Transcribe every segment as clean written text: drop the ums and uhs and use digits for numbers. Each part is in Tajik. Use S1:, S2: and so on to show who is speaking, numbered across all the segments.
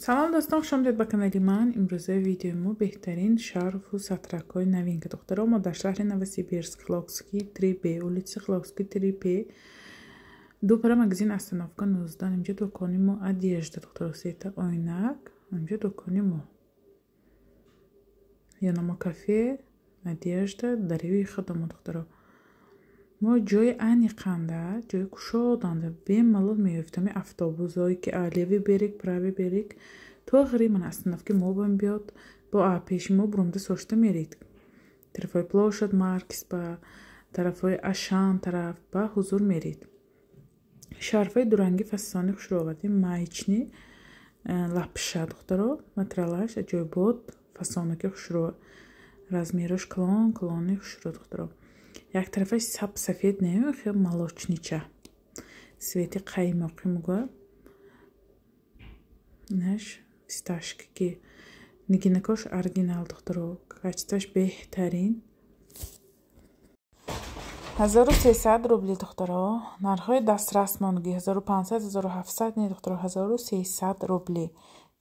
S1: Салом достон, خوش آمدید به کانال من. امروزه ویدیومو بهترین шарфу сатракой новинка докторов. Мы до шахри Новосибирск, Хлопский 3B, улица Хлопский 3B. Дупара магазин остановка 19. Намже доконимо одежда докторов света ойнак. Намже доконимо. Янамо кафе, одежда, дареви хадаму докторов. ما جای انیقنده جای کشادنده بیم ملال میفتم автобусایی که علیوی بیریک پراوی بیریک تو غری من اصلا که ما بیم بیاد با آپیش ما برمده سوشته میرید طرفای پلاشد مارکس با طرفای اشان طرف با حضور میرید شرفای دورنگی فسانی خوش رو آوردی مایچنی لپشه دخترو مترلاش جای بود فسانی که خوش رو размерش کلانی خوش رو دخترو یک طرفش سفید نه خیلی молочнича цвети قیماقی میگه نش фисташки که نگینکاش оригинал دخترو качествоش بهترین 1300 рублей دخترو нархои дастрасмонгӣ 1500 1700 не дختро 1300 рублей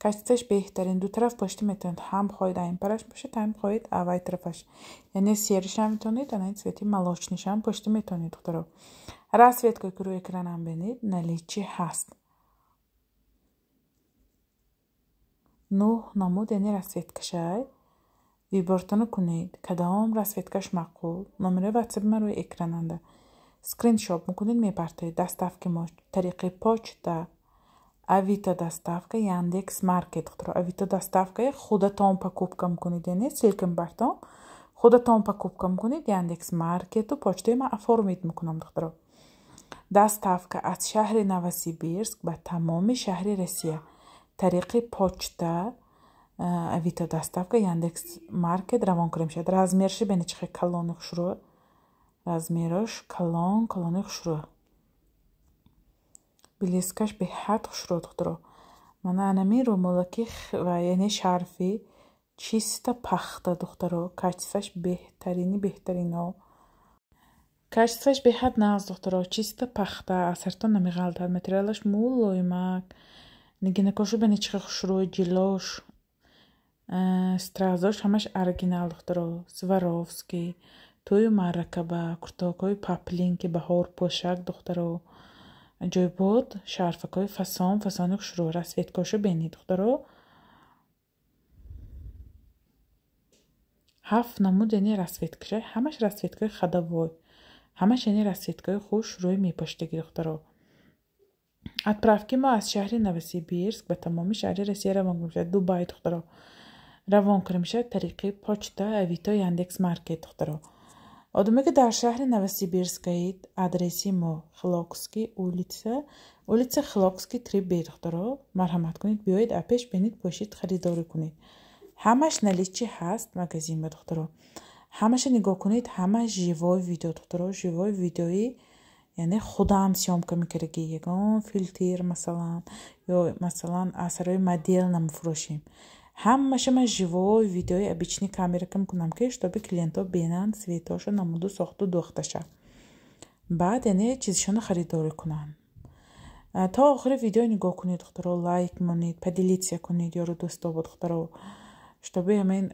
S1: качествош беҳтарин ду тараф почта метавонед ҳам хоҳед айн параш бошад ҳам хоҳед авай тарафаш яъне серишам метавонед ана цвети молочнишам почта метавонед духтаро расветкой ки рӯи экранам бинед наличӣ ҳаст 9 намуд яъне расветкашай вибортона кунед кадом расветкаш мақбул номери ватсаби ман рӯи экрананда скриншот мекунед мепартоед доставки мо тариқи почта Авито доставка, Яндекс Маркет. Авито доставка худатон покупка мекунед, яъне силкам бартон худатон покупка мекунед Яндекс Маркету почтаи ман оформид мекунам духтаро. Доставка аз шаҳри Новосибирск ба тамоми шаҳри Россия. Тариқи почта Авито доставка Яндекс Маркет равон карда мешавад. Размерши бинед чӣ хел калони хушрӯ. Размераш калони хушрӯ. Блескаш به حد خوش رو دخترو من انمی رو مولکی و یعنی شرفی چیستا پخته دخترو کچفش بهترین ها کچفش به حد ناز دخترو چیستا پخته اثرتون نمیغلطه متریالش مولوی مک نگینکاشو بینی چخه خوش رو جلوش стразош همش оригинал دخترو سواروفسکی توی مرکبه کرتاکای پاپلینکی بهار پوشک دخترو جای بود شرفکای فسانی خوشرو расветкашо бинед духтаро 7 намуд яъне расветкаша ҳамаш расветкаи хадавой ҳамаш яъне расветкаи хуш рӯи мепоштагӣ духтаро отправки мо аз шаҳри Новосибирск ба тамоми шаҳри Россия равон мешавад Дубай духтаро равон карда мешавад тариқи почта Авито Яндекс Маркет духтаро Одаме ки дар шаҳри Новосибирск аид адреси мо Хлопский улица Хлопский 3B духтаро марҳамат кунед биёед апеш бинед бошед харидорӣ кунед ҳамаш наличӣ ҳаст магазин ба духтаро ҳамаша нигоҳ кунед ҳамаш живой видео духтаро живой видеои яъне худам съёмка мекардагӣ ягон филтр масалан ё масалан асарои модел намефурӯшем ҳамаша ман живой видеои обични камерка мекунам ки штоби клиентҳо бинанд светошо намуду сохту духташа баъд яъне чизишоно харидорӣ кунанд то охири видео нигоҳ кунед духтаро лайк монед поделиться кунед ёру дӯстобо духтаро штоби ҳамин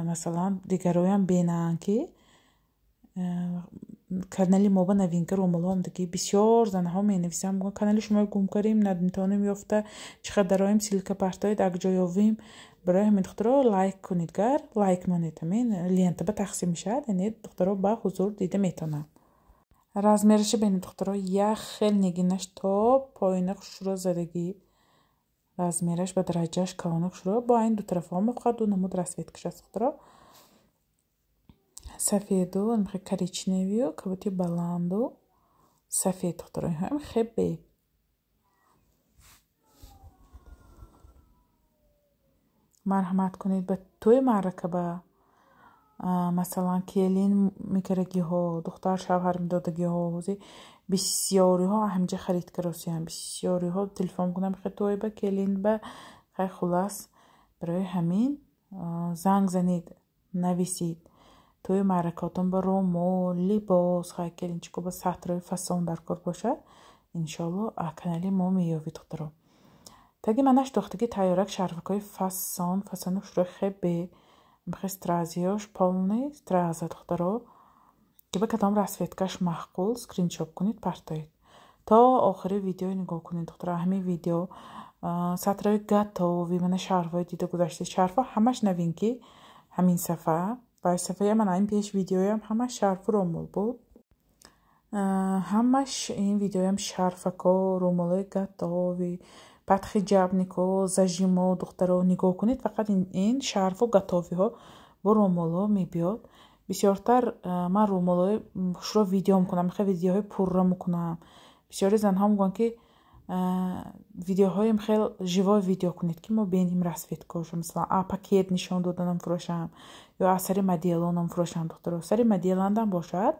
S1: масалан дигароям бинанд ки канали мо ба новинка ромало омадагӣ бисёр занаҳо менависанд мегӯянд канали шумо гум кардем наметавонем ёфта чӣ қадар роем силка партоед як ҷо ёвем барои ҳамин духтаро лайк кунед гар лайк монед ҳамин лента ба тақсим мешавад яъне духтаро ба ҳузур дида метавонанд размераши бинед духтаро як хел нигинаш то поина хушро задагӣ размераш ба дараҷааш калони хушро бо ин ду тарафҳо фақат ду намуд расветкаш аст духтаро сафеду коричневию кабути баланду сафед духтаро ҳам хебе марҳамат кунед ба тӯи маракаба масалан келин мекардагиҳо духтар шавҳар медодагиҳо бисёриҳо ҳамҷа харидка росиянд бисёриҳо телефон кунам тӯи ба келин ба хай хулас барои ҳамин занг занед нависид тӯи маракотон ба ромол либос хай келинчико ба сатрои фасон дар кор бошад иншоалло канали мо меёвид духтаро таги манаш духтаги тайорак шарфакой фасонок шрохе бе мхестразиош полный страза духтаро киба кадом расветкаш махқул скриншот кунид партоид то охири видео нигоҳ кунед духтаро ҳамин видео сатраи готови мана шарфҳои дида гузашта шарфҳо ҳамаш новинки ҳамин сафа ба сафаи ман ин пеш видеоям ҳамаш шарфу ромул буд ҳамаш ин видеоям шарфако ромулои готови баъд хиҷабнико зажимо духтаро нигоҳ кунед фақат ин шарфу готовиҳо бо ромуло мебиёд бисёртар ман ромулои хушро видео мекунам хеле видеоҳои пурра мекунам бисёри занҳо мегӯянд ки видеоҳоим хеле живой видео кунед ки мо бинем расветкаошо масалан пакет нишон доданам фурӯшам ё асари моделонам фурӯшам духтаро сари моделандам бошад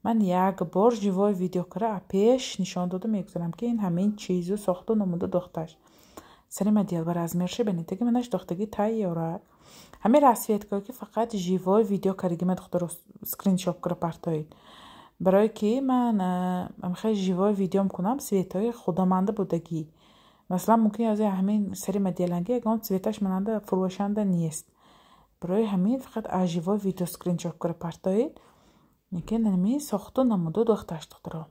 S1: ман як бор живой видео кара пеш нишон дода мегузарам ки ин ҳамин чизу сохту намуда дохташ сари модел ба размерши бенитаги манаш дохтаги тайёра ҳамин расветкао ки фақат живой видео каригима духтаро скриншот кара партоид барое ки ман хеле живой видео мекунам светои худаманда будагӣ масалан мумкин аз ҳамин сари моделанги ягон цветаш мананда фурӯшанда нест барои ҳамин фақат аз живой видео скриншот кара партоид яке нами сохту намуду дохташ духтаро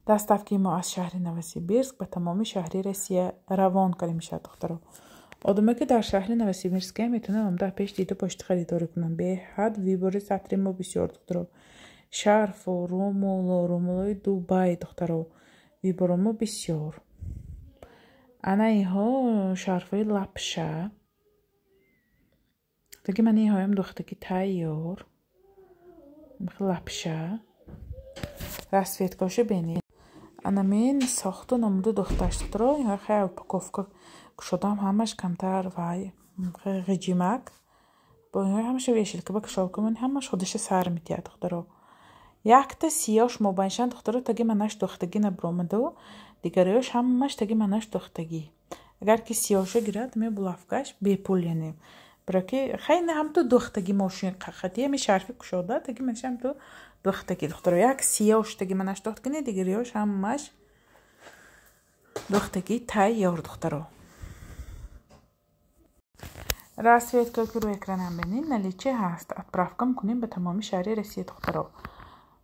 S1: даставки мо аз шаҳри Новосибирск ба тамоми шаҳри Россия равон карда мешавад духтаро одаме ки дар шаҳри Новосибирск метавонанд омда пеш дида почта харидорӣ кунанд беҳад вибори сатри мо бисёр духтаро шарфу ромулои Дубай духтаро виборомо бисёр ана инҳо шарфҳои лапша таки ман инҳоям духтаги тайёр лапша расветкашо бенед анамин сохту намуду духташ духтаро инҳо хеле упаковка кушодам ҳамаш камтар вай ғиҷимак бо инҳо ҳамаша вешилка кушолкамон ҳамаш худаша сар метиҳад духтаро якта сиёш мобайншан духтаро таги манаш духтагӣ набиромаду дигариёш ҳамаш таги манаш духтагӣ агар ки сиёшо гирад ме булавкаш бепул яне браки хайна ҳамту духтагӣ мошин қақати ами шарфи кушода таги манаш ҳамту духтагӣ духтаро як сиёш таги манаш духтагӣ дигариёш ҳамаш духтагӣ тайёр духтаро расветка ки рӯи экранам бинед наличие ҳаст отправка мекунем ба тамоми шаҳри Россия духтаро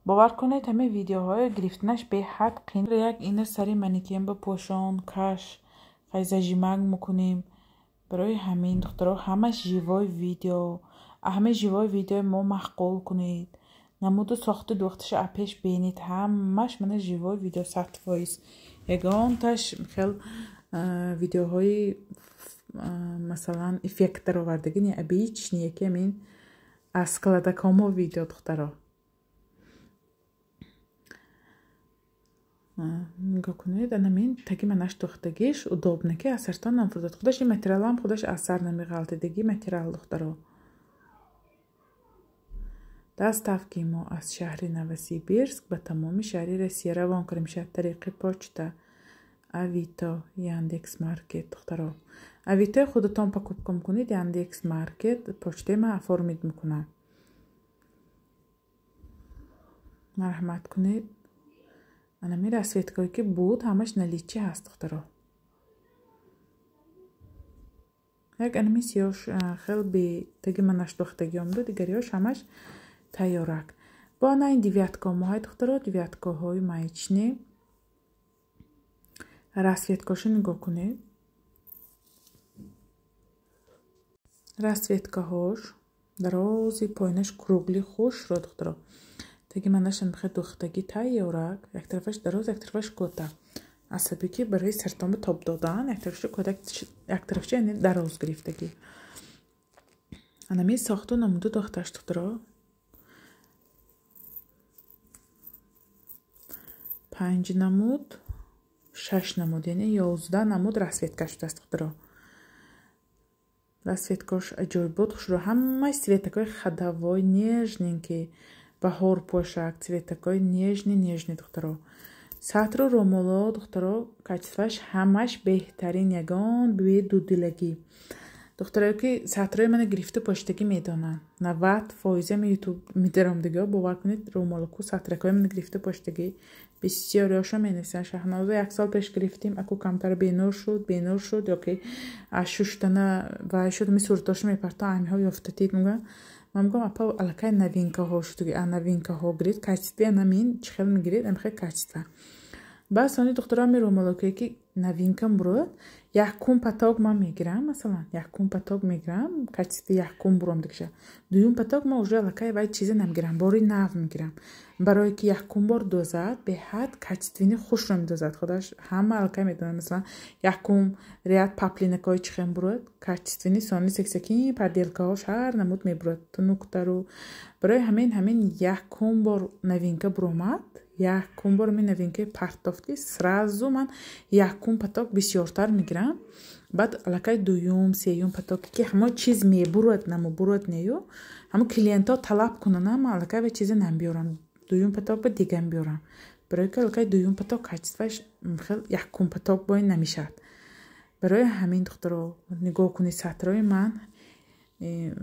S1: бовар кунед ҳамин видеоҳои гирифтанаш беҳад қин як ина сари манекен ба пошон каш зажимак мекунем барои ҳамин духтаро ҳамаш живой видео ҳамин живой видеои мо маҳқул кунед намуду сохти духташа апеш бенед ҳамаш мана живой видео сатфоист ягонташ хел видеоҳои масалан эффектаро вардагини обычни яке мин аз складакомо видео духтаро нигоҳ кунед анамин таги манаш духтагиш удобнаки асартон намфурдад худаш ин материалам худаш асар намеғалтидаги материал духтаро даставки мо аз шаҳри Новосибирск ба тамоми шаҳри Россия равон карда мешавад тариқи почта авито яндекс маркет духтаро авитои худатон покупка мекунед яндекс маркет почтаи ман оформид мекунам марҳамат кунед анамин расветкаое ки буд ҳамаш наличие ҳаст духтаро як анамин сиёш хел бе таги манаш духтаги омду дигариёш ҳамаш тайёрак бо ана ин девятка моҳай духтаро девяткаҳои маечни расветкашо нигоҳ кунед расветкаҳош дарози поинаш кругли хушро духтаро таги манашан бихе духтаги тайёрак як тарафаш дароз як тарафаш кота асаби ки барои сартоми тоб додан як тарафаши кота як тарафаши яъне дароз гирифтагӣ анамин сохту намуду духташ духтаро 5 намуд 6 намуд яъне 11 намуд расветка шудааст духтаро расветкаш аҷоиб буд хушро ҳамаи цветакои хадавой нежненький баҳор пошак цветакои нежни духтаро сатру ромуло духтаро качестваш ҳамаш беҳтарин ягон бе дудилагӣ دخترایی که سطرهای من گرفته پشتگی میدونن 90% من یوتیوب میدارم دیگه باور کنید رومالکو سطرهای من گرفته پشتگی بسیاریاشو مینویسن شهناز 1 سال پیش گرفتیم اکو کمتر بینور شد یا که از ششتنه و شد می صورتاشو میپرتا امی ها یافتید میگم من میگم اپا الکای новинка ها شد دیگه новинка ها گرید качестве намин چخل میگیرید ام خیلی качество بعد سانی دخترها می رومالکوی که новинка برود یکم پتاگ من میگیرم مثلا یکم پتاگ میگیرم качестве یکم برام دیگه دوم پتاگ من уже الکای وای چیزی نمیگیرم باری نو میگیرم برای که یکم بار دوزد به حد качественный خوش رو میدوزد خودش همه الکای میدونم مثلا یکم ریاد پاپلینکای چخم برود качественный سانی سکسکی پردیلکاش هر نمود میبرد تو نکته رو برای همین یکم بار новинка برامد یکم بار می новинка партовки сразу من یکم پتاگ بسیارتر میگیرم بعد الکای دوم سیوم پتاگ که همه چیز میبرد نمو برد نیو همه کلینتا طلب کنن اما الکای به چیز نمیارم دوم پتاگ به دیگه میارم برای که الکای دوم پتاگ کچیتش خیلی یکم پتاگ باید نمیشد برای همین دخترها نگاه کنید سطرهای من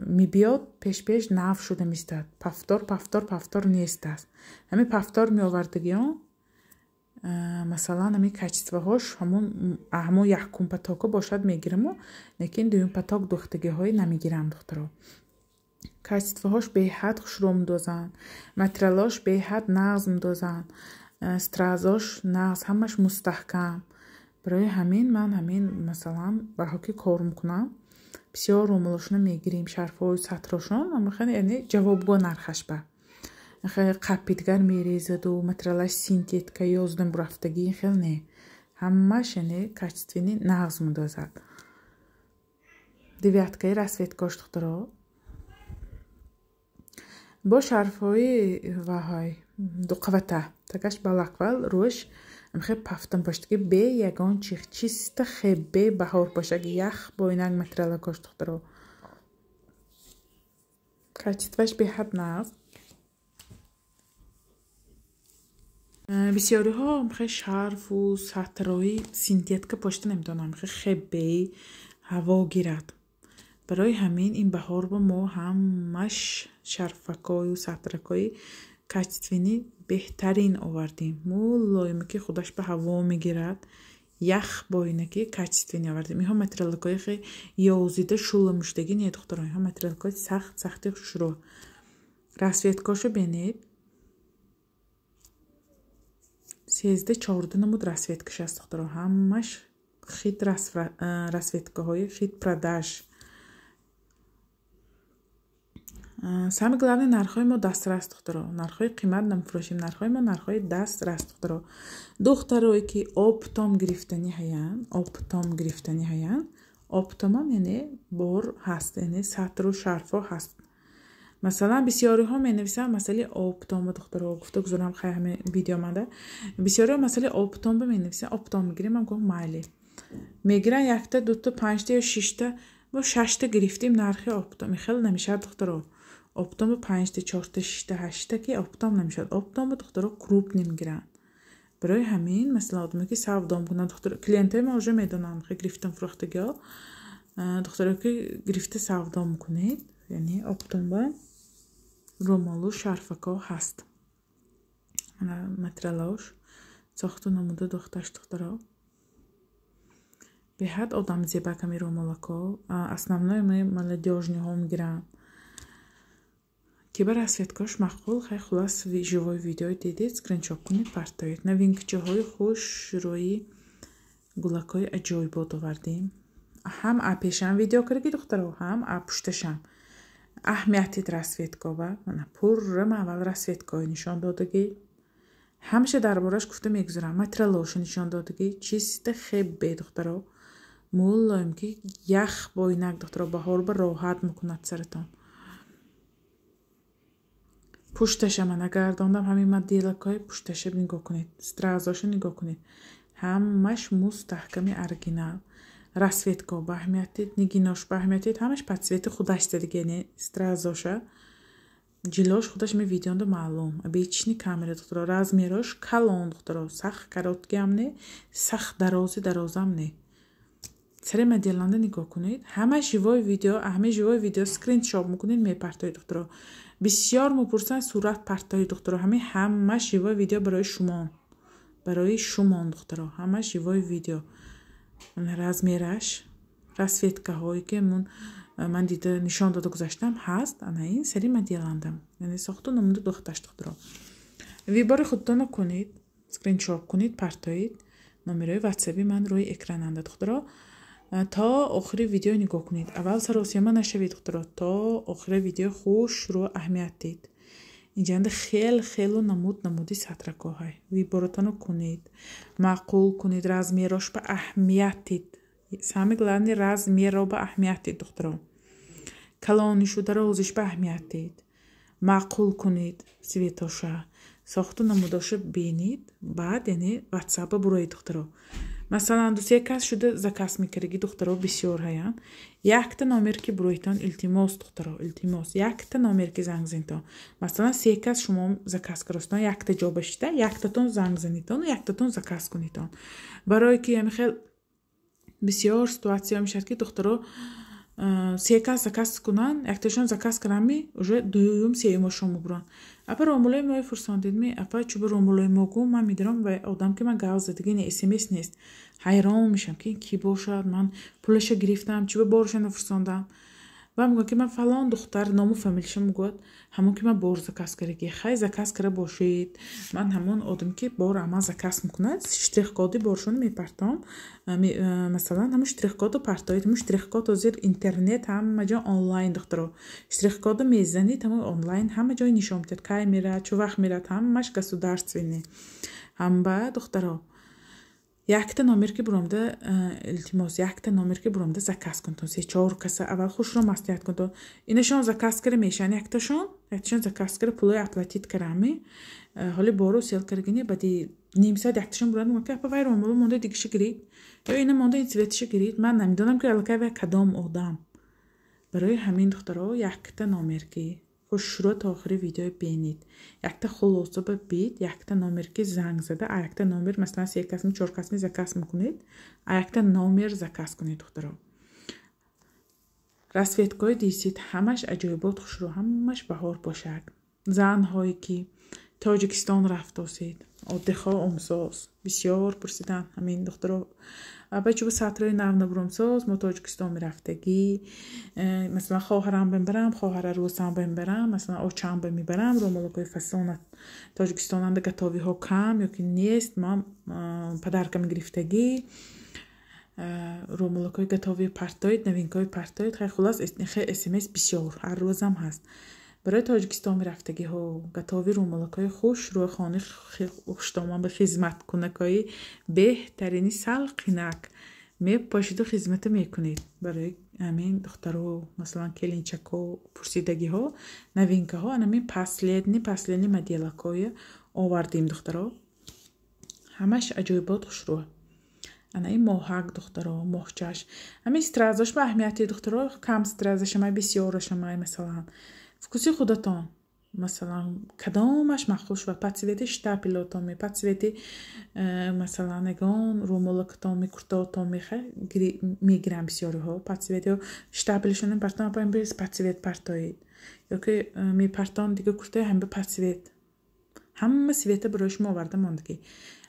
S1: میبیاد پیش ناف شده میستد پفتار نیست است همین پفتار میآوردگی ها مثلا همین کچیتوه هاش همون یکم پتاکو باشد میگیرم لیکن دویم پتاک دوختگی های نمیگیرم دخترها کچیتوه هاش به حد خوش رو مدوزن مترلاش به حد نغز مدوزن سترازاش نغز همش مستحکم برای همین مثلا برای که کار میکنم بسیار رومالاشونو میگیریم شرفای سطراشون اما خیلی یعنی جوابگو نرخش با خیلی قپیدگر میریزد و مترلاش سینتیت که یازدن برفتگی خیلی نه همش یعنی کچیتوینی نغز مدازد دیویتکای رسویتکاش دخترها با شرفای وهای دو قوته تکش بالاقوال روش خیلی پفتم پاشتگی به یگان چیست خیلی بهار پاشتگی یخ با اینک مترلا کاش دخترها کچیتوش به حد نغز بسیاری ها خیلی شرف و سطرهای سینتیت که پاشته نمیدانم خیلی هوا گیرد برای همین این بهار با ما همش شرفکای و سطرکای کچیتوینی بهترین آوردیم مولایمی که خودش به هوا میگیرد یخ با اینه که کچیتوینی آوردیم این ها مترلکای خیلی یازیده شلمشتگی نیه دختران این ها مترلکای سختی شروع رسویتکاشو بینید 13-14 نمود رسویتکش است دختران همش خیلی رسویتکه های خیلی پرداش سمی главное نرخای ما دست راست دخترها نرخای قیمت نمیفروشیم نرخای ما نرخای دست راست دخترها دخترایی که اپتام گرفتنی هستن اپتام هم یعنی بار هست یعنی سطر و شرفا هست مثلا بسیاری ها می نویسن مسئله اپتام دخترها گفته گذارم خیلی همه ویدیو مانده بسیاری ها مسئله اپتام می نویسن اپتام میگیریم من گفتم مایلی میگیرن یکتا دوتا پنجتا یا ششتا ما ششتا گرفتیم نرخی اپتام خیلی نمیشه دخترها اپتام 5 تا 4 تا 6 تا 8 تا که اپتام نمیشد اپتام دخترها کروپ نمیگیرن برای همین مثلا آدمی که سودام کنن دختر کلینت ما اوجه میدونن خیلی گرفتن فروختگی ها دخترها که گرفته سودام میکنید یعنی اپتام با رومالو شرفکا هست مترلاش ساختو نموده دخترها به حد آدم زیبا کمی رومالکا основной мы молодежный ها میگیرن که بر رسویتکاش مقبول خیلی خلاص живой ویدیو دیدید سکرینشات کنید پرتایید новинка های خوش روی گلکای عجایبات آوردیم هم اپیشم ویدیو کرده دخترها هم اپشتشم اهمیتی رسویتکا و من پرم اول رسویتکای نشان دادگی همشه دربارش گفته میگذارم مترلاش نشان دادگی چیست خیلی دخترها مولایم که یخ با اینک دخترها بهار به راحت میکند سرتان پشتش من نگرداندم همین مدیلکای پشتش نگاه کنید سترازاشو نگاه کنید همش مستحکمی ارگینال رسویتکا با اهمیتید نگیناش با اهمیتید همش подсвети خودش دیگه یعنی سترازاشا جلوش خودش می ویدیونده معلوم обычный камера دخترها размерش کلان دخترها سخت کروتگی هم نه سخت درازم نه سری مدیلنده نگاه کنید. همه ژیوای ویدیو اسکرینشات میکنید میپرتای دکترها. بسیار میپرسن صورت پرتای دکترها. همه ژیوای ویدیو برای شما دکترها. همه ژیوای ویدیو размерش расцветка هایی که من دیده نشان داده گذاشتم هست. انا این سری مدیلندم یعنی ساختو نمونده دخترش دکترها. ویبار خودتون کنید، اسکرینشات کنید، پرتایید. نمره واتسابی من روی اکران انده دکترها. تا آخر ویدیو نگاه کنید. اول سراسیما نشوید دکترها. تا آخر ویدیو خوش رو اهمیت دید. اینجا خیلی نمودی سطرکا های. ویبارتانو کنید. معقول کنید. размерش به اهمیت دید. самое главное размер به اهمیت دید دکترها. کلانشو در روزش به اهمیت دید. معقول کنید. سویتاشا. ساختو نموداشو بینید. بعد یعنی واتساپ بروید دکترها. مثلا دوست یک کس شده زکاس میکردی دکترها بسیار هیان. یک تا نامر که برویتان التیماس دکترها. التیماس. یک تا نامر که زنگ زنیتان. مثلا سه کس شما زکاس کردستان. یک تا جا بشته. یک تا تون زنگ زنیتان و یک تا تون زکاس کنیتان. برای که یعنی خیلی بسیار سیتواسیا میشد که دکترها سه کس زکاس کنن. یک تاشون زکاس کردمی. уже دویم سیوم شما بران. اپا رامولای ما فرستادید می اپا چوب رامولای ما گم من میدونم و آدم که من گاز زدگی نه اسمس نیست حیران میشم که کی باشد من پولش گرفتم چوب بارش نفرستادم و میگم که من فلان دختر نامو فامیلشم میگه همون که من بار زکاس کردگی خیلی زکاس کرده باشید من همون آدم که بار اما زکاس میکنه شتریخ کادی بارشون میپرتام مثلا همون شتریخ کادو پرتایید همون شتریخ کادو زیر اینترنت همه جا آنلاین دخترها شتریخ کادو میزنید همون آنلاین همه جای نشون میده کی میره چه وقت میره همش گسودارstvenی هم با دخترها یک تا نامر که برامده التماس یک تا نامر که برامده زکاس کنتون سه چهار کس اول خوش رو مستیت کنتون اینشان زکاس کرده میشن یک تاشون زکاس کرده پولای اپلاتیت کرده حالی بارو سیل کردگینی بعدی نیم ساعت یک تاشون برام میگه اپا وای رومولو مونده دیگه گرید یا اینه مونده این سویتش گرید من نمیدونم که الکی و کدام آدم برای همین دخترها یک تا نامر که خوش رو تا آخر ویدیو بینید یک تا خلاصه ببید یک تا نامر که زنگ زده یک تا نامر مثلا 3 کسمی 4 کسمی زکاس میکنید یک تا نامر زکاس کنید دخترها расцветкой دیسید همش عجایبات خوش رو همش بهار باشد زن هایی که تاجیکستان رفتید oddycha امساز بسیار پرسیدن همین دخترها بچه به سطرهای نو برامساز ما تاجیکستان میرفتگی مثلا خواهرم ببرم خواهر روسم ببرم مثلا آچم بمیبرم رومولوکای فسان تاجیکستان هم گتاوی ها کم یا که نیست ما پدرکم گرفتگی رومولوکای گتاوی پرتایید نوینکای پرتایید خیلی خلاص خیلی اسمس بسیار هر روزم هست برای تاجیکستان میرفتگی ها گتاوی رومولوکای خوش روی خانه خوشتامان به خدمت کنکای بهترینی سلقینک میپاشید و خدمت میکنید برای همین دخترها مثلا کلینچکا پرسیدگی ها نوینکه ها همین پسلینی مدیلکای آوردیم دخترها همش عجایبات خوش روه انا این ماهک دخترها ماهچش همین استرازش به اهمیتی دخترها کم استرازش ما بسیارش ما مثلا вкуси خودتان مثلا کدامش مخوش و پتسویتی شتاپیلاتان می پتسویتی مثلا نگان رومولکتان می کرتاتان میگیرم بسیاری ها پتسویتی شتاپیلشون پرتان پایم بریز پتسویت پرتایید یا که می پرتان دیگه کرته هم به پتسویت همه سویت برایش ما آورده ماندگی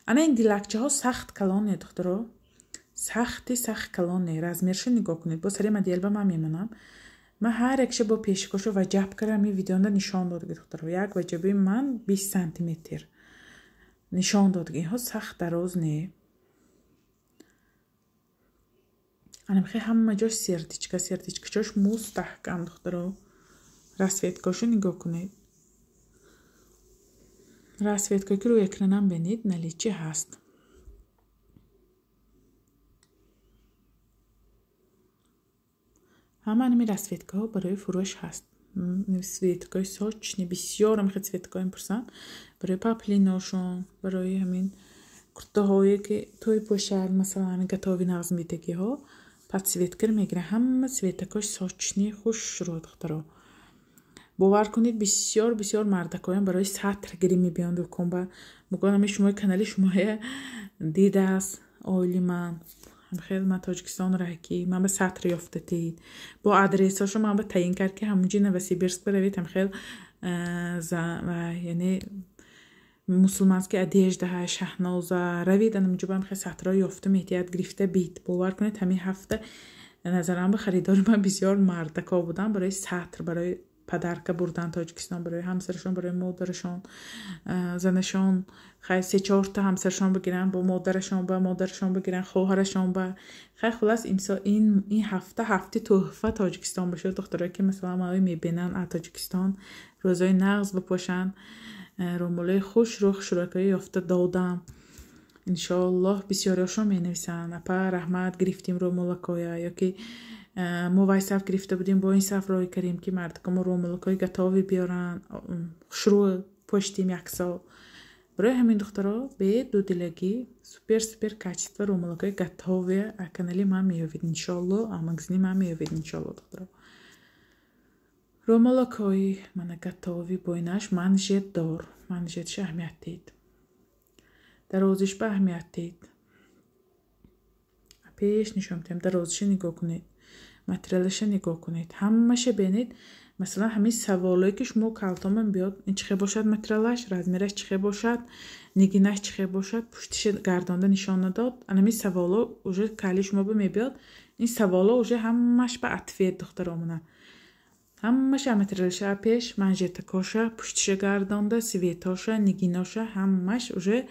S1: انا این دیلکچه ها سخت کلانه دخترها سخت کلانه رزمیرش نگاه کنید با سری مدیل به من میمونم من هر एकशे با پیشکشو وجب کردم این ویدیو نشان دادگی دخترها یک وجبه من 20 سانتی متر نشان دادگی ها سخت دراز نه انا میخوای همه جاش سردیچکاش مستحکم دخترها расцветкاشو نگاه کنید расцветкایی که روی اکرانم بینید نلیچی هست همه انمی расцветка ها برای فروش هست расцветкای ساچنی بسیار هم خیلی расцветкای میپرسن برای پاپلیناشون برای همین کرته هایی که توی پوشل مثلا همین گتاوی نغز میدگی ها расцветка میگیره همه расцветкاش ساچنی خوش رو دخترها باور کنید بسیار مردکایم برای سطر گیری میبیان دوکن با میگم شما کانال شما دیده است آیلی من خیلی من تاجیکستان را کی من به سطر یافتید با آدرساشو من به تعیین کرد که همونجا نوسیبیرسک بروید هم خیلی یعنی مسلمانسکی ادیجده های شهنازا روید اونجا هم خیلی سطر یافتم احتیاط گرفته بید باور کنید همین هفته نظرم به خریدار من بسیار مردکا بودم برای سطر برای پدرکه بردن تاجیکستان برای همسرشون برای مادرشون زنشون خیلی 3-4 تا همسرشون بگیرن با مادرشون بگیرن خواهرشون با خیلی خلاص این هفته تحفه تاجیکستان باشه دخترایی که مثلا ما میبینن از تاجیکستان روزای نغز بپوشن رومولای خوش روخ شرکای یافته دادم انشالله بسیاریاشون می نویسن اپا رحمت گرفتیم رومولکایا یا که ما وای صف گرفته بودیم با این صف رای کردیم که مردم رومولکای گتاوی بیارن شروع پشتیم یک سال برای همین دخترها به دو دلگی سوپر کچیت و رومولکای گتاوی اکنالی من میوید انشالله آمگزنی من میوید انشالله دخترها رومولکای من گتاوی بوینش منجد دار منجدش اهمیت دید در روزش به اهمیت دید پیش نشون میدم در روزش نگاه کنید متریالش نگاه کنید همه‌ش ببینید مثلا همین سوالایی که شما کالتومن بیاد این چه باشد متریالش رزمیرش چه باشد نگینش چه باشد پشتش گردانده نشان داد همین سوالا اوجه کلی شما به میاد این سوالا اوجه همه‌ش به عطفیت دخترامونه همه‌ش متریالش پیش منجتکاشه پشتش گردانده سویتاشه نگیناشه همه‌ش اوجه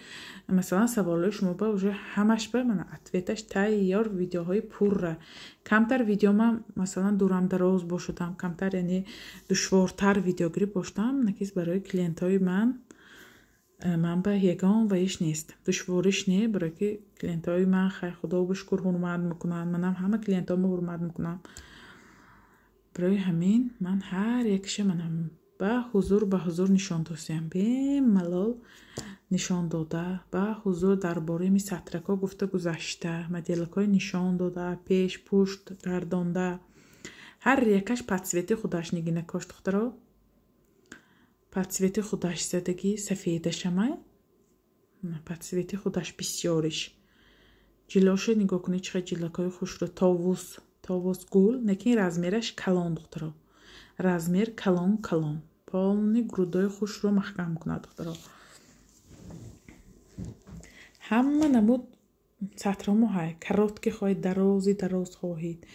S1: مثلا سوالای شما با اوجه همه‌ش به من عطفیتش تایار ویدیوهای پره کمتر ویدیو من مثلا دورم دراز باشدم کمتر یعنی دشوارتر ویدیوگری باشدم نکیز برای کلینتای من به یگان و ایش نیست دشوارش نه برای که کلینتای من خیلی خدا بشکر حرمت میکنن منم همه کلینتامو حرمت میکنم برای همین من هر یکش منم به حضور نشان دادم به ملال نشان داده به حضور درباره می سطرکا گفته گذشته مدلکای نشان داده پیش پشت گردانده هر یکش پدسویت خودش نگینه کاش دخترها پدسویت خودش زدگی سفیده شمه پدسویت خودش بسیارش جلوش نگاه کنید چقدر جلوکای خوش رو تاووس گل نکین رزمیرش کلان دخترها رزمیر کلان полный грудой خوش رو محکم کنه دخترها همه نمود سطرامو های کروتکی خواهید دراز خواهید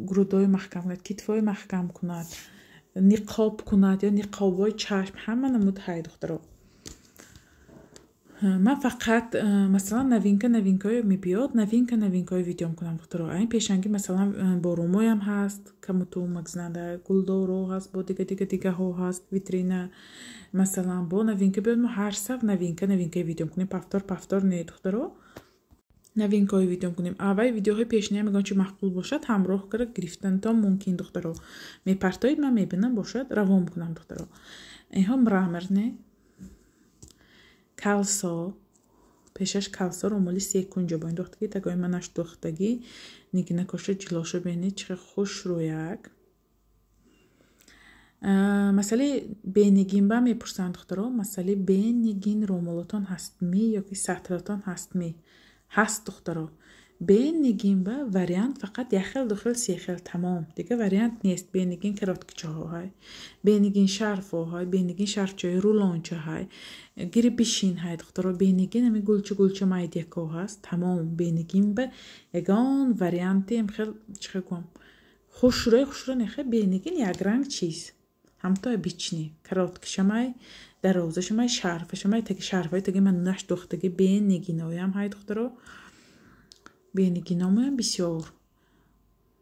S1: گرودای محکم کند کتفای محکم کند نقاب کند یا نقابای چشم همه نمود های دخترها من فقط مثلا نوینکای میبیاد نوینکای ویدیو میکنم دخترها این پیشنگی مثلا با روموی هم هست کمتو مگزننده گلدورو هست با دیگه ها هست ویترینه مثلا با نوینکه بیاد ما هر صف نوینکه ویدیو کنیم پفتار نه دخترها نوینکای ویدیو کنیم اول ویدیوهای پیشنی میگن چه معقول باشد همراه کرد گرفتن تا ممکن دخترها میپرتاید من میبینم باشد روان میکنم دخترها اینها مرامر نه کالسا پیشش کالسا رو مالی 3 کنجا با این دختگی تگاه منش دختگی نگینه کاشه جلاشو بینید چه خوش رو یک مسئله بینگین با میپرسند دخترها مسئله بینگین رومولاتان هست می یا که سطراتان هست می هست دخترها بینگین با وریانت فقط یخل داخل سیخل تمام دیگه وریانت نیست بینگین کراتکچه های بینگین شرف های بینگین شرفچه رولانچه های گیری بیشین های دخترها بینگین همی گلچه مایدیکو هست تمام بینگین با یگان وریانتی هم خیل چه کنم خوش رو نخه بینگین یک رنگ چیز هم تا بیچنی کراتکشمای درازشمای شرفشمای تگه شرفای تگه من نش دختگی بینگینای هم های دخترها بینگینامو هم بسیار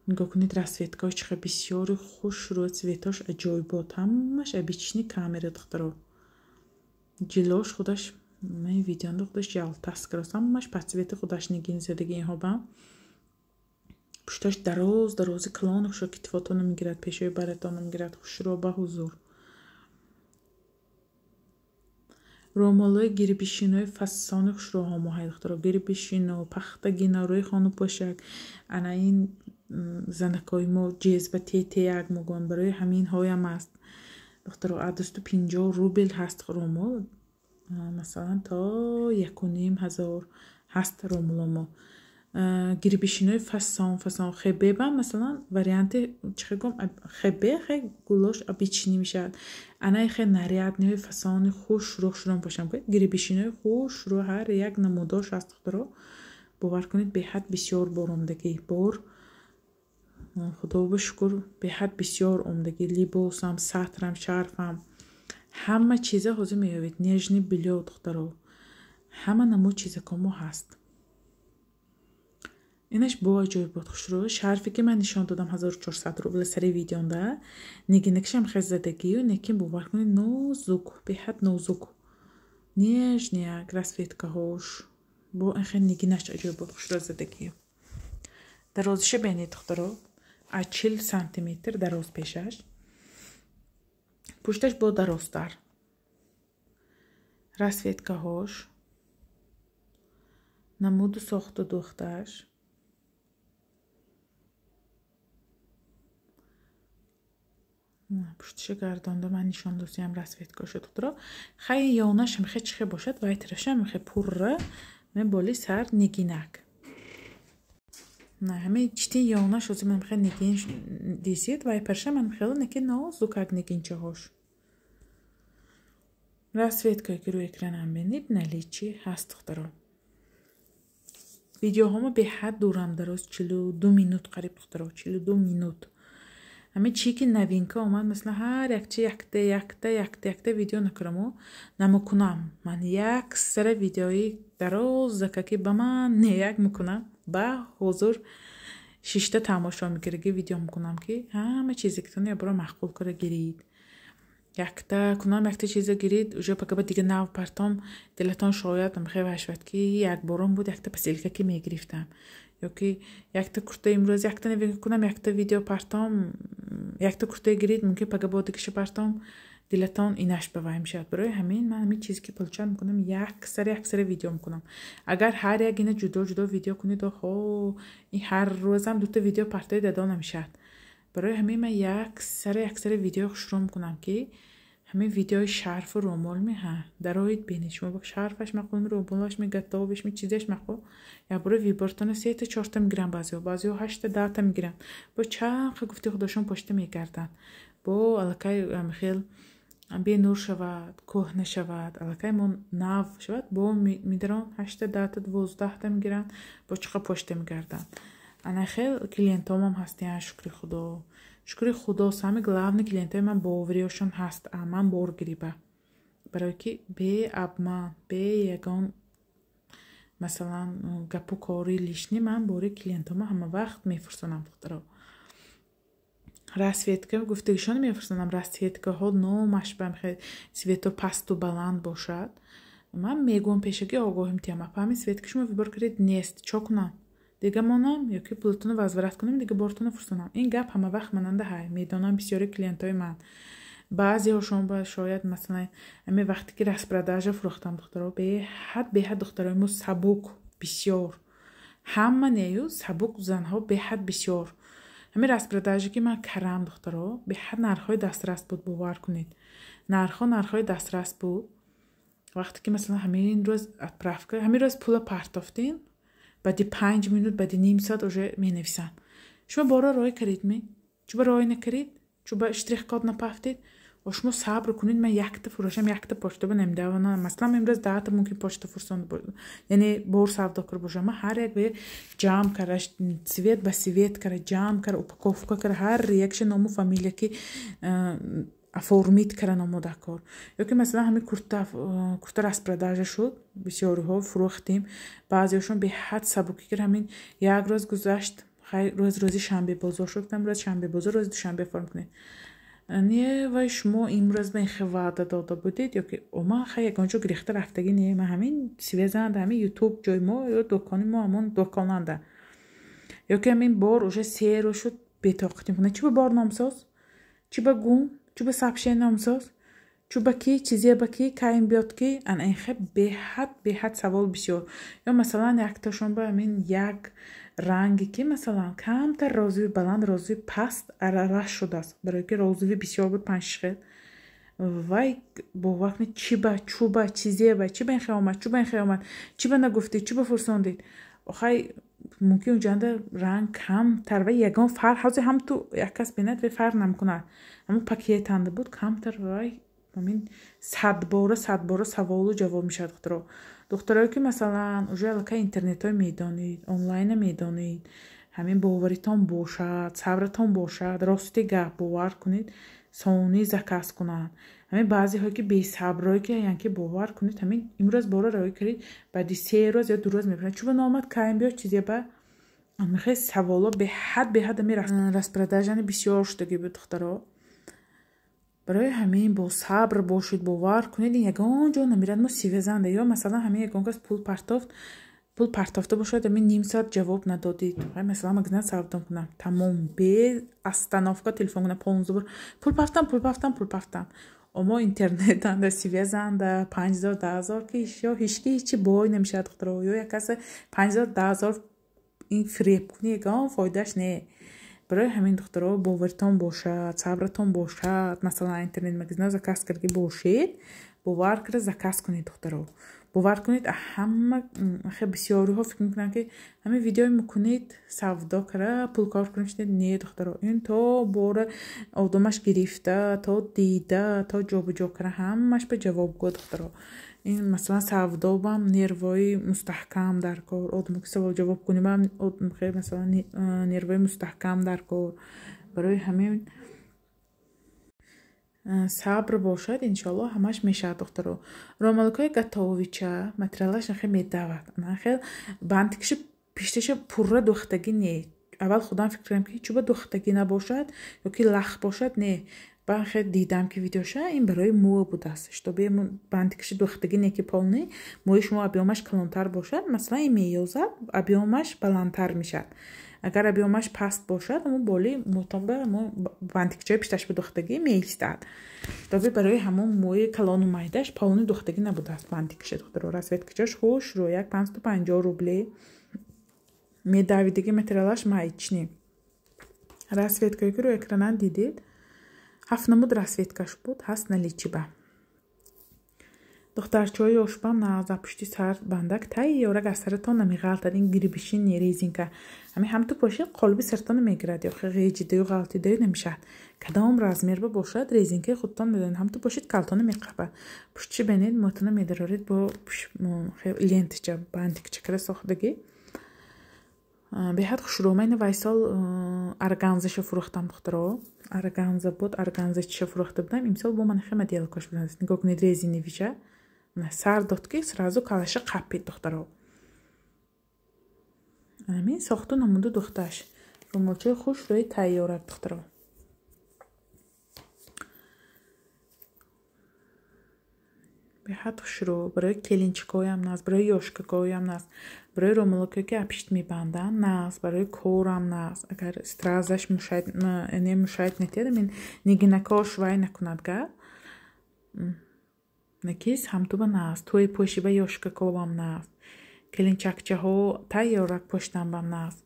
S1: نگاه کنید رسویتگاه چقدر بسیار خوش رو سویتاش اجایبات همش بیچنی کامره دخترها جلوش خودش من ویدیو خودش جلد تسکراس همش پسویت خودش نگین زدگی اینها با پشتش دراز کلانش رو کتفاتانو میگیرد پیشای برتانو میگیرد خوش رو به حضور رومالای گیری بیشینوی فسانه خوش رو همو های دخترها گیری بیشینو پختگی نروی خانو پاشک انا این زنکای ما جذبه تیگ مگون برای همین هایم است دخترها 250 روبل هست رومال مثلا تا 1,500 هست رومال ما грибишиной фасон хебеба масалан варианты чихгом хебе хе гулош обычный мешает она хе нарядный фасоны хуш рухшрон бошам ки грибишиной хуш ру ҳар як намудош аст худро бовар кунед беҳад бисёр бор омдагӣ бор худо ба шукр беҳад бисёр омдагӣ либосам сатрам шарфам ҳама чиза ҳозир меёвед нежни билё духтаро ҳама намуд чизакомо ҳаст инаш бо аҷоибот хушрӯ шарфе ки ман нишон додам 1400 рубл сари видеонда нигинакшам хез задагию некин бовар кунед нозук беҳад нозук нежняк расветкаҳош бо ин хел нигинаш аҷоибот хушрӯ задагию дарозиша бенед духтаро 40 сантиметр дароз пешаш пушташ бо дарозтар расветкаҳош намуду сохту духташ пушташа гардонда ман нишон досиям расветкаша духтаро хай ёнашам хе чихе бошад вайтрашам хе пурра мен боли сар нигинак на ҳамаи чити ёнаш озим ман хе нигин дисид вайпарша ман хела неки нозукак нигинчаҳош расветкае ки рӯи экранам бинед наличи ҳаст духтаро видеоҳомо беҳад дурам дароз 42 минут қариб духтаро 42 минут ҳами чӣ ки новинка омад масалан ҳар якта видео накарамо намукунам ман як сара видеои дароз зака ки ба ман неяк мукунам ба ҳозир 6 тамошо мегирги видео мукунам ки ҳама чизе ки тони ябро маҳқул кара гирид якта кунам якта чиза гирид уже пакаба дига нав партом дилатон шояд мхе вашвад ки як борон буд якта пасилка ки мегирифтам ёки якта курта имрӯз якта навинка кунам якта видео партом якта курта гирид мумкин пакаба дигиша партом дилатон инаш бавай мешавад барои ҳамин ман ҳамин чизе ки получам мекунам як сара видео мекунам агар ҳар як ина ҷудо видео кунед охо ин ҳар рӯзам дута видео партои дадо намешавад барои ҳамин ман як сара видео хушрӯ мекунам ки ҳамин видеои шарфу ромол меҳа дароид бинед шумо ба шарфаш мақул ромолаш готовиш чизеш мақул ябро вибортона 3-4 мегирам баъзеҳо 8-10 мегирам бо чанқа гуфти худошон почта мегарданд бо аллакай хел бенур шавад кӯҳна шавад аллакай мо нав шавад бо медарон 8-10 мегирам бо чақа почта мегарданд ана хел клиентомам ҳастиян шукри худо сами главни клиентои ман бовариёшон ҳаст ман бор гириба барое ки бе абман бе ягон масалан гапу кори лишни ман бори клиентома ҳама вақт мефурсонам духтаро расветка гуфтагишон мефурсонам расветкаҳо номаш бамхе свету пасту баланд бошад ман мегӯям пешаги огоҳим тиама ҳамин светка шумо вибор кардед нест чо кунам дига монам ёки пултуну возврат кунам дига бортуну фурсонам ин гап ҳама вақт мананда ҳай медонам бисёри клиентои ман баъзеҳошон ба шояд масалан ами вақте ки распродажа фурӯхтам духтаро беҳад духтарои мо сабук бисёр ҳама нею сабук занҳо беҳад бисёр ҳамин распродажа ки ман карам духтаро беҳад нархҳои дастрас буд бовар кунед нархҳои дастрас буд вақте ки масалан ҳамин рӯз отправка ҳамин рӯз пула партофтин баъди 5 минут баъди ним соат уже менависанд шумо боро рой каридме чуба рой накарид чуба штрих-код напафтид шумо сабр кунед ман якта фурӯшам якта почта намедавонам маслан имрӯз дата мумкин почта фурсонд яъне бор савдо кар бошам ман ҳар як ҷамъ кара свет ба свет кара ҷамъ кара упаковка кара ҳар якша ному фамилия ки оформид кара номода кор ёки масалан ҳамин курта распродажа шуд бисёриҳо фурӯхтем баъзеҳошон беҳад сабуки кар ҳамин як рӯз гузашт рӯзи шанбе бозор шуд гуфтам рӯзи шанбе бозор рӯзи душанбе форм кунед не вай шумо имрӯз ба ин хе ваъда дода будед ёки ман хай ягонҷо гирифта рафтагӣ не ман ҳамин свезанда ҳамин ютуб ҷои мо ё дукони мо ҳамон дуконанда ёки ҳамин бор уже 3 рӯз шуд бетоқатим кунад чӣ ба бор номсоз чӣ ба гум чӯ ба сабшен номсоз чӯ ба ки чизе ба ки кайм биёд ки ана ин хе беҳад савол бисёр ё масалан якташон ба ҳамин як ранги ки масалан камтар розуви баланд розуви паст арараш шудааст барое ки розуви бисёр буд 5 хел вай бовар кунед чиба чуба чизеба чиба ин хе омад чуба ин хе омад чиба нагуфтед чуба фурсондед خای ممکن اونجا رنگ کمتر و یگان فرق حاضی هم تو یکاس بیند و فرق نمیکنه اما پاکیت تنده بود کمتر وای همین 100 باره سوالو جواب میشه دخترایی که مثلا уже الان اینترنت های میدونید آنلاین میدونید همین باوریتون باشد صبرتون باشد راستی گپ باور کنید سونی زکاس کنن همین بعضی ها که بی صبرایی که یعنی که باور کنید همین امروز باره روی کرید بعدی 3 روز یا 2 روز میبرن چون نامد کایم بیا چیزی با میخوای سوالا به حد می رسپرداژن بسیار شدگی به دخترها برای همین با صبر باشید باور کنید این یگان جا نمیرد ما سیوه زنده یا مثلا همین یگان کس پول پرتافته باشد همین نیم ساعت جواب ندادید مثلا مگنه سردم کنم تمام به استانافکا تلفن کنم 15 بار پول پرتم اما اینترنت هم در سیوه زنده 5000 10000 که یا هیچی بای نمیشه دخترها یا یک کس 5000 10000 این فریب کنی یگان فایدهش نه برای همین دخترها باورتون باشد صبرتون باشد مثلا اینترنت مگزینه زکاس کرده باشید باور کرده زکاس کنید دخترها باور کنید همه خیلی بسیاری ها فکر میکنن که همه ویدیو میکنید سودا کرده پول کار کنید نه دخترها این تا باره آدمش گرفته تا دیده تا جابجا کرده همش به جواب گو دخترها این مثلا سودا بام نیروی مستحکم در کار آدم که سوال جواب کنیم هم خیلی مثلا نیروی مستحکم در کار برای همین صبر باشد انشالله همش میشه دخترو رومالکای گاتوویچا материалаш خیلی میدود من خیلی бантикши پیشتش پوره دوختگی نه اول خودم فکر کردم که چوب دوختگی نباشد یا که لخ باشد نه من خیلی دیدم که ویدیوشه این برای مو بود استش تو به бантикши دوختگی نه که پولنی موی شما ابیامش کلانتر باشد مثلا این میوزد ابیامش بلندتر میشد اگر ابیامش پست باشد اما بالی مطابق бантикча پیشتش به دوختگی میستد تو برای همون موی کلان اومدش پولنی دوختگی نبوده است бантикши دختر راسветкачаш خوش رو یک 550 روبلی میدویدگی материалаш маячни راسветкایی که رو اکرانان دیدید 7 نمود راسветкаш بود هست наличиба دخترچه‌های ошбам на запушти сар бандак тайёра гасаратон намиғалтад ин гирибишин резинка ҳам ту поши қолби сартон мегирад ё ғеҷидаю ғалтидаю намешад кадом размер бошад резинкаи худтон медонед ҳам ту пошид калтона меқаба пуштчи бенед мотона медароред бо лентича бантикча кара сохтагӣ беҳад хушрӯма ина вайсол органзаша фурӯхтам духтаро органза буд органзачиша фурӯхта будам имсол бо ман хема делкош будан нигоҳ кунед резинивиша сар дод ки сразу калаша қапид духтаро амин сохту намуду духташ румолчаи хуш рӯи тайёрак духтаро беҳад хушрӯ барои келинчикоям наст барои ёшкакоям наст барои ромалокое ки апишт мебанданд наст барои корам наст агар стразаш мушайд натиад амин нигинакош вай накунад га накис ҳамтуба наст туи пошиба ёшкакобам наст келинчакчаҳо тайёрак поштанбам наст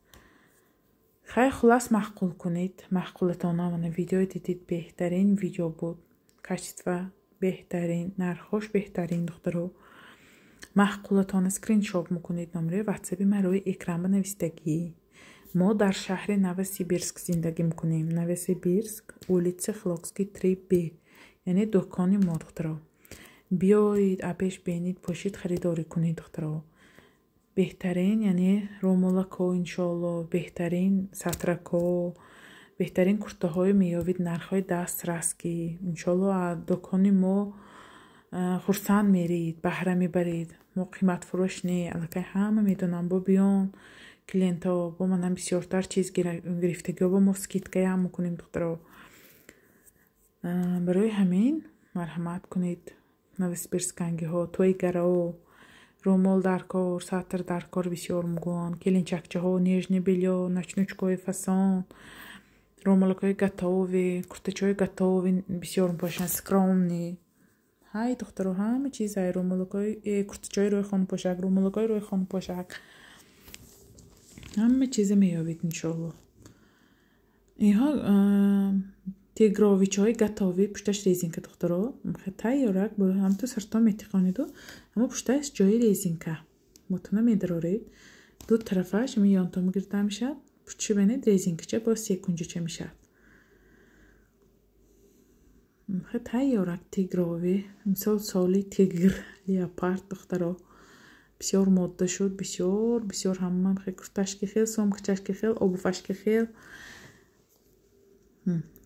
S1: хай хулас маҳқул кунед маҳқулатона мана видеои дидид беҳтарин видео буд качества беҳтарин нархош беҳтарин духтаро маҳқулатона скриншот мекунед номерои ватсаби ма рӯи экран банавистагӣ мо дар шаҳри новосибирск зиндагӣ мекунем новосибирск улица хлокский 3b яъне дӯкони мо духтаро биёед апеш бенид пошид харидорӣ кунед духтаро беҳтарин яъне ромолако иншоалло беҳтарин сатрако беҳтарин куртаҳои меёвид нархҳои дастраскӣ иншоалло аз дӯкони мо хурсанд мерид баҳра мебаред мо қиматфурӯш не аллакай ҳама медонам бо биён клиентҳо бо манам бисёртар чиз гирифтагиҳо бо мо скидкаям мекунем духтаро барои ҳамин марҳамат кунед новосибирскангиҳо тойгаро румол дар кор сатр дар кор бисёр мегӯянд келинчакчаҳо нежне бельё начнучкои фасон румолакои готове куртачаҳои готове бисёр мепошанд скромни ҳай духтаро ҳама чиз ай румолакои куртачаҳои рӯи хонупошак румолакои рӯи хонупошак ҳама чиза меёбед иншоалло иҳо тигровичаҳои готове пушташ резинка духтаро тайёрак ҳамту сартон метиқонеду ама пушташ ҷои резинка мотона медароред دو طرفش می یانتوم گرده میشد پوچی بینید ریزینگچه با سیکونجچه میشد خیلی تایورک تیگروی مثال سالی تیگر لیاپارد دخترو بسیار ماده شد بسیار همه خیلی کرتشکی خیل سومکچشکی خیل обувашки خیل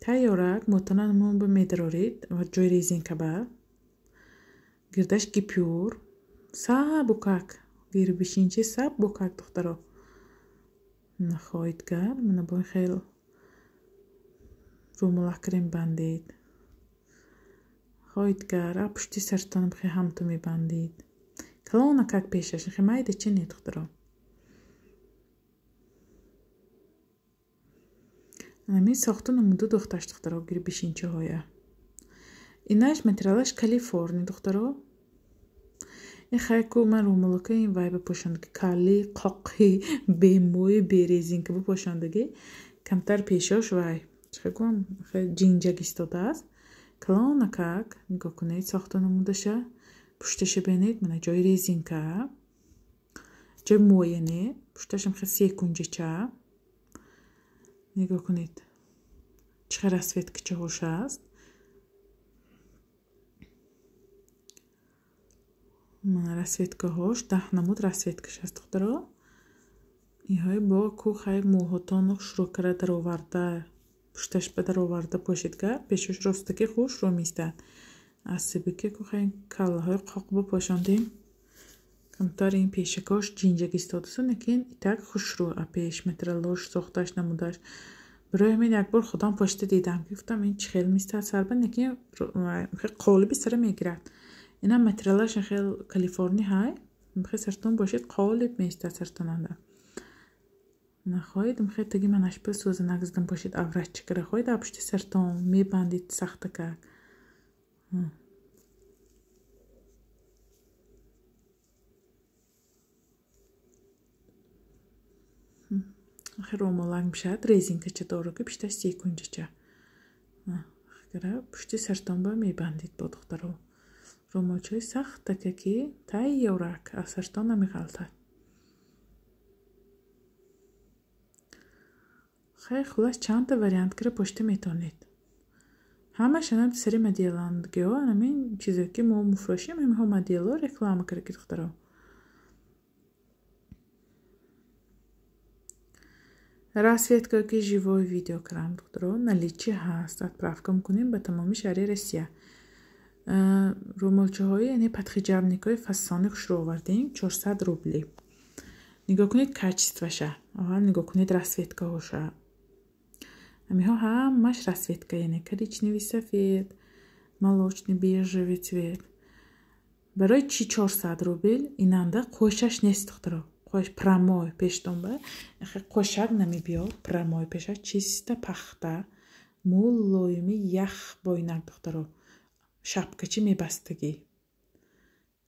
S1: تایورک متنانمون به میدرورید و جوی ریزینگ با گردش گیپیور سابوکاک گیر بشینچه سابوکاک دخترو نخواهید کرد من با خیلی رومولاک کریم بندید خواهید کرد پشتی سرطانم خیلی همتو می بندید کلونه کک پیشش خیلی مایده چه نید دخترو انا ساختونم دو دخترش دخترو گیر بشینچه هایه ایناش متریالش کالیفرنی دخترو این خیلی من رومولوکه این وای بپوشندگی کالی قاقی بیموی بیریزینگ بپوشندگی کمتر پیشاش وای خیلی جینجاگ استاده است کلونه کک نگاه کنید ساختونم داشه پشتش بینید من جای ریزینگه جای موینه پشتشم خیلی سیکونجه چه نگاه کنید چقدر رسویت که چه هوش است من رسویت که هوش 10 نمود رسویت کش است دخترا این های با کو خیلی موهاتان شروع کرده در آورده پشتش به در آورده پوشید که پیشش راستکی خوش رو میستن عصبی که خیلی کله های قاق بپوشاندیم کمتر این پیشکاش جینجاگ استاده سون نکین ایتاک خوش رو پیش مترالوش ساختش نمودش برای همین یک بار خودم پشت دیدم گفتم این چه خیلی میسته سر بند نکین خیلی قالبی سر میگیرد اینا متریالش خیلی کالیفرنی های خیلی سرطان باشید قالب میسته سرطاننده نخواهید خیلی تگی من اشپل سوز نگزدم باشید اورش چکره خواهید پشت سرطان میبندید سخته که خیلی رومولان میشد ریزینگ چه دارو که پیشتش سیکونجه چه خیلی پشت سرطان با میبندید با دخترو رومولچوی سخته که تایی یورک از سرطان نمیغلطه خیلی خلاص چند تا وریانت که پشت میتونید همه شنم سری مدیلاندگی ها همین چیزی که ما مفروشیم همین ها مدیلا رکلام کرد که دخترو راسیت که جیوی ویدیو کرم دخترو نلیچی هست отправка میکنیم به تمامی شهری روسیه رومولچه های یعنی подхиджабник های فسانه خوش رو آوردیم 400 روبلی نگاه کنید کачествоشه اول نگاه کنید راسیت هاشه همین ها همش راسیت یعنی коричневый سفید молочный бежевый цвет برای چی 400 روبل ایننده قوشش نیست دخترو قوش پراموی پیشتون به قوشک نمی بیاد پراموی پیشش چیسته پخته مولویمی یخ باینک دخترو شپکچی میبستگی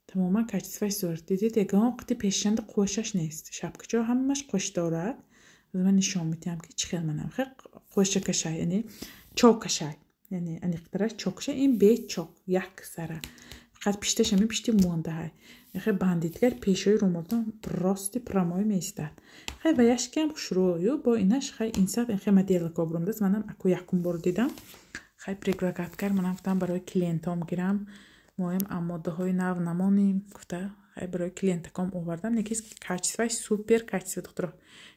S1: تماما کچسفش صورت دیدید اگه وقتی پیشند قوشش نیست شپکچی ها همش قوش دارد من نشان میدیم که چی خیلی منم خیلی قوشکشه یعنی چوکشه یعنی انقدرش چوکشه این بیت چوک یک سره فقط پیشتش همین پیشتی مونده های خیلی بندیدگر پیشوی رومولدان راستی پراموی میستد خیلی ویش کم شروعیو با اینش خیلی اینساق خیلی مدیل کابروم دست منم اکو یکم بار دیدم خیلی پریگراگت کرد منم گفتم برای کلینتام گیرم مهم اماده های نو نمانیم گفته خیلی برای کلینتکام آوردم نکیز کچسفش سوپر کچسفه دخترا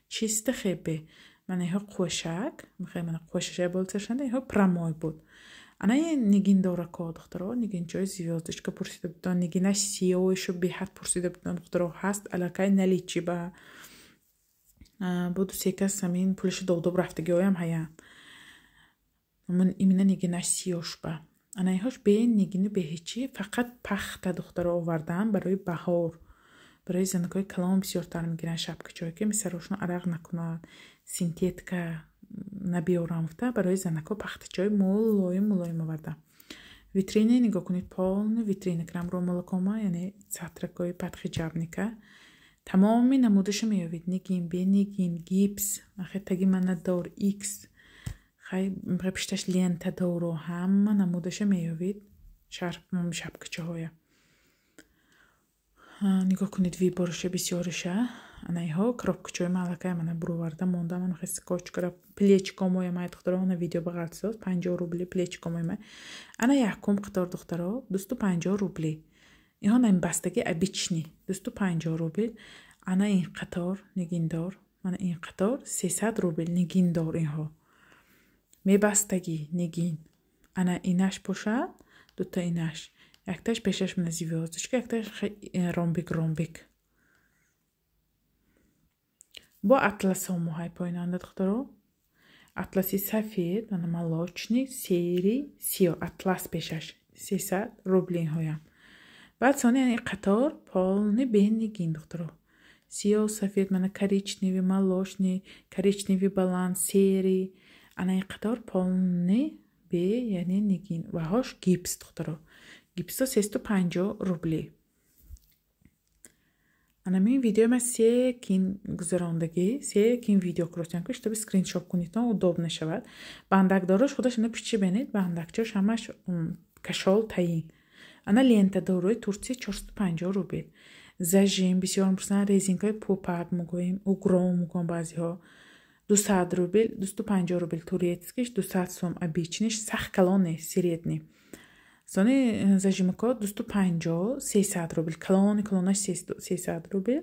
S1: چیست خیلی من ایها قوشک خیلی من قوششه بولتشنده ایها پراموی بود انا نگین داره که دخترها نگین جای زیادش که پرسیده بودن نگینش سیاوشو به حد پرسیده بودن دخترها هست علاقه نلیچی با بود سیکس همین پولش دو برفتگی هایم هیا من ایمینه نگینش سیاوش با انا ایهاش به این نگینه به هیچی فقط پخت دخترها آوردن برای بهار برای زنکای کلام بسیارتر میگیرن شبکه که مثل روشون عرق نکنن سینتیتکا نبیارم فتا برای زنکا پختچای ملایم آوردم ویترینه نگاه کنید پالن ویترینه کرم رومولکوما یعنی سطرکای подхиджабника تمامی نمودش میابید نگیم بی نگیم گیپس خیلی تگی من دور ایکس خیلی پشتش لینت دورو همه نمودش میابید شبکه های نگاه کنید وی بارشه بسیارشه ана його кропкачой малакай мана бруварда монда мана хис кочкара плечко моя май духтаро на видео багатсоз 50 рубли плечко моя ана якум қатор духтаро 250 рубли иҳо на ин бастаги обични 250 рубли ана ин қатор нигиндор мана ин қатор 300 рубли нигиндор иҳо мебастаги нигин ана инаш бошад дута инаш якташ пешаш мана звёздочка якташ ромбик бо атласом моҳай поинанда духтаро атласи сафед ана молочный серый сиё атлас пешаш 300 рубли иҳоям баъд сони ани қатор полный бенигин духтаро сиё сафед мана коричневый молочный коричневый баланс серый ана ин қатор полный бе яъне нигин ва ҳош гипс духтаро гипсо 350 рубли ана мин видео ма се кин гузарондагӣ се кин видео куротям ки чтобы скриншот кунитон удобно шавад бандакдорош худаш ина пичи бенед бандакчош ҳамаш кашол таин ана лентадорои турсия 450 рубл зажим бисёр мепурсанд резинкаи пупад мегӯем угром мегӯям баъзиҳо 200 рубл 250 рубл турецкиш 200 сом обичниш сах калоне средний сони зажимако 250 300 рубл калонаш 300 рубл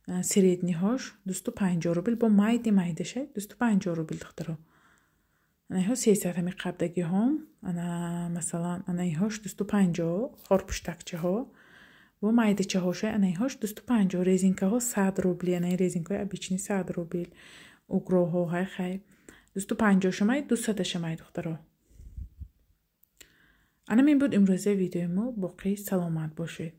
S1: средниҳош 250 рубл бо майдашай 250 рубл духтаро ана иҳо 300 ҳами қабдагиҳом ана масалан ана иҳош 250 хорпуштакчаҳо бо майдачаҳошай ана иҳош 250 резинкаҳо 100 рубли ана резинкаҳои обични 100 рубл угроҳо хай 250 шамай 200 шамай духтаро ана мин буд имрӯзаи видеои мо боқӣ саломат бошед.